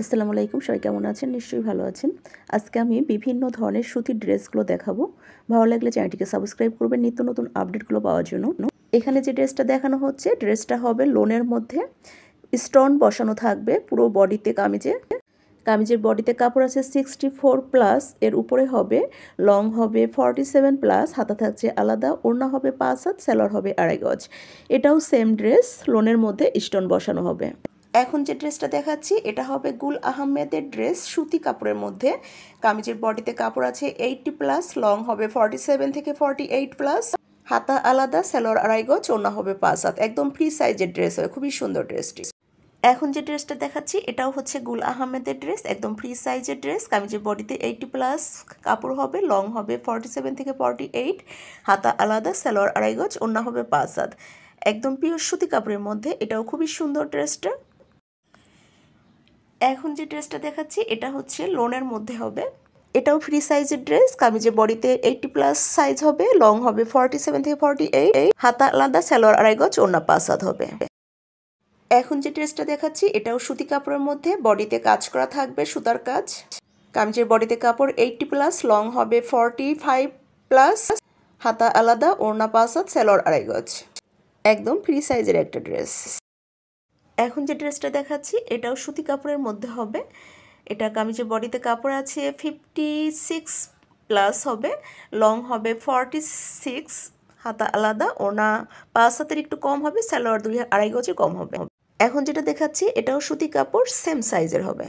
আসসালামু আলাইকুম, সবাই কেমন আছেন? নিশ্চয়ই ভালো আছেন। আজকে আমি বিভিন্ন ধরনের সুতির ড্রেসগুলো দেখাবো। ভালো লাগলে চ্যানেলটিকে সাবস্ক্রাইব করবেন নিত্য নতুন আপডেটগুলো পাওয়ার জন্য। এখানে যে ড্রেসটা দেখানো হচ্ছে, ড্রেসটা হবে লোনের মধ্যে, স্টোন বসানো থাকবে পুরো বডিতে। কামিজের বডিতে কাপড় আছে 64+, এর উপরে হবে লং হবে 47+, হাতা থাকছে আলাদা, ওড়না হবে 5 হাত, সালোয়ার হবে 2.5 গজ। এটাও সেম ড্রেস, লোনের মধ্যে স্টোন বসানো হবে। এখন যে ড্রেসটা দেখাচ্ছি এটা হবে গুল আহমেদের ড্রেস, সুতি কাপড়ের মধ্যে। কামিজের বডিতে কাপড় আছে 80+, লং হবে 47 থেকে 48+, হাতা আলাদা, সালোয়ার 2.5 গজ, ওড়না হবে 5 হাত। একদম ফ্রি সাইজের ড্রেস হয়, খুবই সুন্দর ড্রেসটি। এখন যে ড্রেসটা দেখাচ্ছি এটাও হচ্ছে গুল আহমেদের ড্রেস, একদম ফ্রি সাইজের ড্রেস। কামিজের বডিতে 80+, কাপড় হবে, লং হবে 47 থেকে 48, হাতা আলাদা, সালোয়ার 2.5 গজ, ওড়না হবে 5 হাত। একদম পিওর সুতি কাপড়ের মধ্যে, এটাও খুবই সুন্দর ড্রেসটা। এখন যে ড্রেসটা দেখাচ্ছি এটা হচ্ছে লোনের মধ্যে হবে, এটাও ফ্রি সাইজের ড্রেস। কামিজের বডিতে 80+ সাইজ হবে, লং হবে 47 থেকে 48, হাতা আলাদা, সালোয়ার 2.5 গজ, ওড়না 5 হাত হবে। এখন যে ড্রেসটা দেখাচ্ছি এটাও সুতি কাপড়ের মধ্যে, বডিতে কাজ করা থাকবে, সুতার কাজ। কামিজের বডিতে কাপড় 80+, লং হবে 45+, হাতা আলাদা, ওড়না 5 হাত, সালোয়ার 2.5 গজ। একদম ফ্রি সাইজের একটা ড্রেস। এখন যে ড্রেসটা দেখাচ্ছি এটাও সুতি কাপড়ের মধ্যে হবে। এটা কামিজের বডিতে কাপড় আছে 56+ হবে, লং হবে 46, হাতা আলাদা, ওড়না 5 হাতের একটু কম হবে, সালোয়ার 2.5 গজের কম হবে। এখন যেটা দেখাচ্ছি এটাও সুতি কাপড়, সেম সাইজের হবে।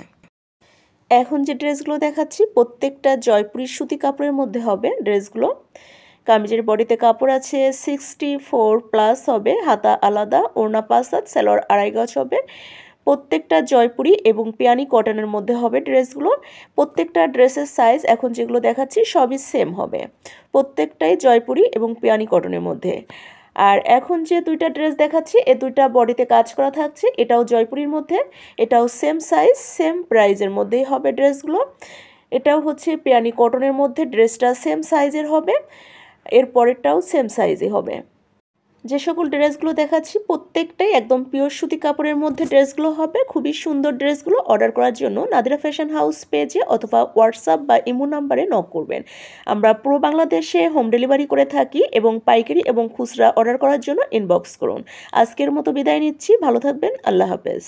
এখন যে ড্রেসগুলো দেখাচ্ছি প্রত্যেকটা জয়পুরি সুতি কাপড়ের মধ্যে হবে ড্রেসগুলো। কামিজের বডিতে কাপড় আছে 64+ হবে, হাতা আলাদা, ওড়না 5 হাত, সালোয়ার 2.5 গজ হবে। প্রত্যেকটা জয়পুরি এবং পিয়ানি কটনের মধ্যে হবে ড্রেসগুলো। প্রত্যেকটা ড্রেসের সাইজ এখন যেগুলো দেখাচ্ছি সবই সেম হবে, প্রত্যেকটাই জয়পুরি এবং পিয়ানি কটনের মধ্যে। আর এখন যে দুইটা ড্রেস দেখাচ্ছি এ দুইটা বডিতে কাজ করা থাকছে, এটাও জয়পুরির মধ্যে, এটাও সেম সাইজ সেম প্রাইজের মধ্যেই হবে ড্রেসগুলো। এটাও হচ্ছে পিয়ানি কটনের মধ্যে, ড্রেসটা সেম সাইজের হবে, এর পরেরটাও সেম সাইজে হবে। যে সকল ড্রেসগুলো দেখাচ্ছি প্রত্যেকটাই একদম পিওর সুতি কাপড়ের মধ্যে ড্রেসগুলো হবে। খুবই সুন্দর ড্রেসগুলো অর্ডার করার জন্য নাদিরা ফ্যাশন হাউস পেজে অথবা হোয়াটসঅ্যাপ বা ইমো নাম্বারে নক করবেন। আমরা পুরো বাংলাদেশে হোম ডেলিভারি করে থাকি এবং পাইকারি এবং খুচরা অর্ডার করার জন্য ইনবক্স করুন। আজকের মতো বিদায় নিচ্ছি, ভালো থাকবেন, আল্লাহ হাফেজ।